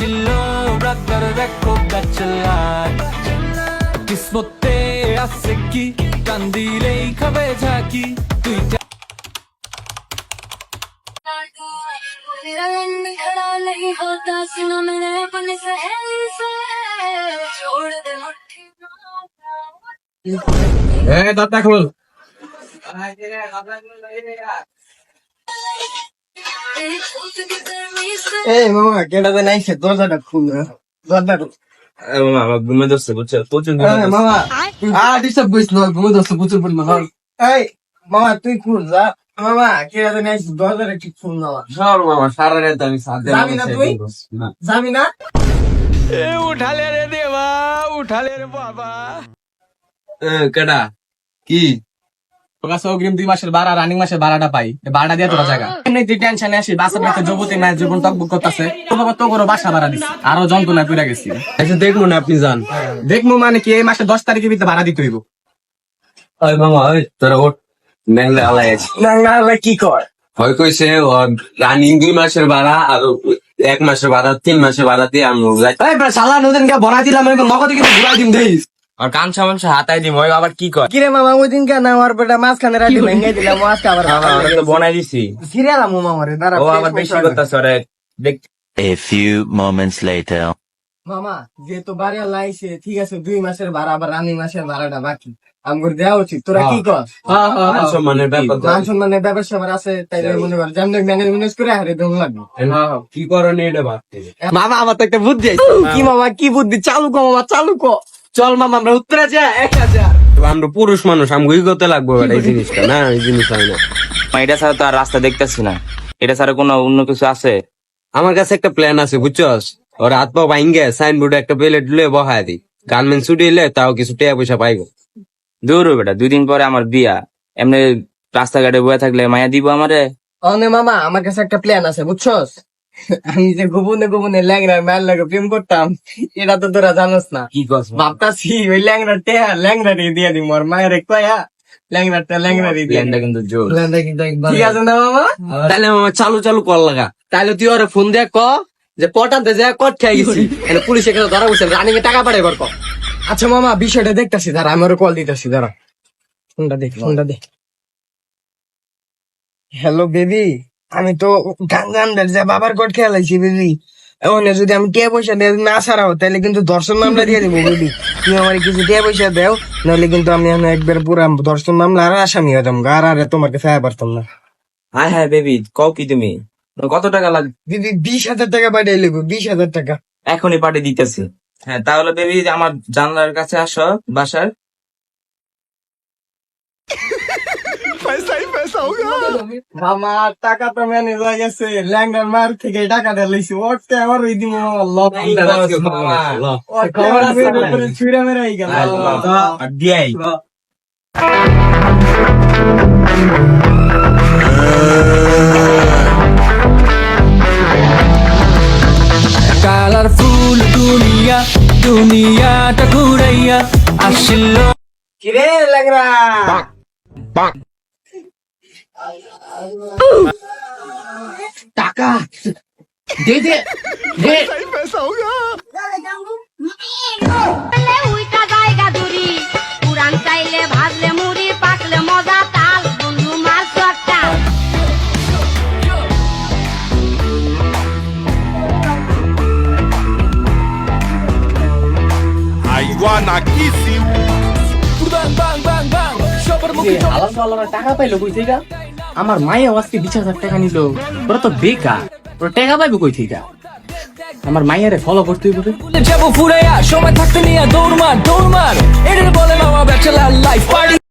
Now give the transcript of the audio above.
আসিল রাতার দেখো গাছলায় কিসমতে আছে কি কান দিলেই খাবে ঝাঁকি তুই मेरा दिन खड़ा नहीं होता सुनो मैंने अपनी सहेली से छोड़ दे मुट्ठी দরজা খোল। तेरी छूट की गर्मी से এই মামা কেডাতে নাইছে দরজাটা খুল দরজাটা মামা আমার ঘুমে ধরছে বুঝছো, প্রচুর ঘুমে ধরছে। মামা ডিস্টার্ব করিস না ঘুমে দোস্ত প্রচুর পরিমাণ এই মামা তুই খুল যা মামা কেডাতে নাইছে দরজাটা ঠিক খুল না সর মামা, সারা রাত আমি সাথে যাবি না তুই? যাবি না উঠালে রে দেবা উঠালে রে বাবা কেডা কি তোর কাছে অগ্রিম 2 মাসের ভাড়া রানিং মাসের ভাড়াটা পাই ভাড়াটা দিয়ে তোরা জায়গা এমনি তুই টেনশনে আসি বাসা বাচ্চা যুবতী না জীবন টকবক করতেছে তো করে বাসা ভাড়া দিছি আরো যন্ত্রণা পুরা গেছি আচ্ছা দেখবো না, আপনি যান। দেখবো মানে কি এই মাসে 10 তারিখের ভিতরে ভাড়া দিতে হইব ওই মামা ওই তোরা ওঠ, মেঘলা আলাই আছে। না না কি কর হয় কইছে রানিং 2 মাসের ভাড়া আর 1 মাসের ভাড়া 3 মাসের ভাড়া দিয়ে আমি যাই। এই বেটা শালা নতুন কে বনা দিলাম আমি নগদ কি ঘুরাই দিম দেইস আর কান সামান হাতাই দিম, ওই আবার কি কয় কিরে মামা ওই দিন কেন আর বেটা মাঝখানে রাতে ভেঙে দিলাম আজকে আবার ওটা তো বনাই দিছি। সিরিয়াল মামা মরে দাঁড়া ও আবার বেশি করতেছে ওরে দেখ। A few moments later. মামা যেহেতু বাড়ি লাইছে ঠিক আছে 2 মাসের ভাড়া আবার রানিং মাসের ভাড়াটা বাকি আমগর দেওয়া উচিত তোরা কি কর মান সম্মানের ব্যাপার তো। মান সম্মানের ব্যাপার স্যাপার আছে তাই মনে কর যেমন ম্যানেজ করে হারে দম লাগবে কি করণীয় এটা ভাবতে। মামা আমার তো একটা বুদ্ধি আছে কি মামা কি বুদ্ধি চালু কর মামা চালু কর চল মামা আমরা উত্তরা যাই 1000 আমরা পুরুষ মানুষ আমি করতে লাগবো এই জিনিসটা, না এই জিনিস হয় না। এটা ছাড়া তো আর রাস্তা দেখতেছি না, এটা ছাড়া কোনো অন্য কিছু আছে? আমার কাছে একটা প্ল্যান আছে বুঝছস, ওর হাত পা ভাঙ্গে সাইনবোর্ডে একটা প্লেট লুয়ে বহায় দিই, গার্মেন্টস ছুটি এলে তাও কিছু টাকা পয়সা পাইবো। দূর বেটা, 2 দিন পরে আমার বিয়া, এমনি রাস্তাঘাটে বয়ে থাকলে মায়া দিব আমারে? অনে মামা আমার কাছে একটা প্ল্যান আছে বুঝছস আমি যে গোপনে গোপনে ল্যাংড়ার মায়ের লাগে প্রেম করতাম এটা তো তোরা জানোস না কি কস? ভাবতাছি ওই ল্যাংড়া দিয়ে দিম ওর মায়ের কয়া ল্যাংড়া দিয়ে প্ল্যানটা কিন্তু জোর। ঠিক আছে না মামা তাহলে আমার চালু চালু কর লাগা। তাহলে তুই ওরে ফোন দিয়ে ক যে পটাতে যা কট খেয়ে গেছি মানে পুলিশে কাছে ধরা বসে রানিং এ টাকা পাঠাইবার ক আচ্ছা মামা বিষয়টা দেখতাছি দাঁড়া আমি ওরে কল দিতেছি দাঁড়া ফোনটা দে হ্যালো বেবি আমি তো গাঙ্গানদের যে বাবার কোট খেলাইছি বেবি এখন যদি আমি টিয়া পয়সা না ছাড়াও তাহলে কিন্তু দর্শন মামলা দিয়ে দিবো বেবি তুমি আমার কিছু টিয়া পয়সা দেও নাহলে কিন্তু আমি একবার পুরা দর্শন মামলা আর আসামি হতাম আর আরে তোমাকে ফেয়া পারতাম না হ্যাঁ হ্যাঁ বেবি, কও কি তুমি? কত টাকা লাগবে? দিদি 20,000 টাকা পাঠিয়ে লিখবো 20,000 টাকা এখনই পাঠিয়ে দিতেছি। হ্যাঁ তাহলে বেবি আমার জানলার কাছে আসো বাসার। মামা টাকা তো ম্যানেজ হয়ে গেছে ল্যাংড়ার মার থেকে টাকা ঢালাইছি ওরতে আমার ওই দিন ছুড়ে মেরে গেল দিয়াই কালারফুল দুনিয়া দুনিয়াটা ঘুরাইয়া আসিল কিরে ল্যাংড়া টাকা দে দে দে উইটা জায়গা দূরি পুরান চাইলে ভাজলে মুড়ি পাকলে মজা তাল বন্ধু মাছ চট্টা বাং বাং বাং সবার মুখে টাকা পাইলো কই থেকে আমার মায়ে আজকে 20,000 টাকা নিল ওরা তো বেকার ওরা টাকা পাইবো কই থেকে আমার মায়ের ফলো করতে হবে যাবো ফুরাইয়া সময় থাকতে নিয়ে দৌড় মার এটার বলে মামা ব্যাচেলার লাইফ পার্টি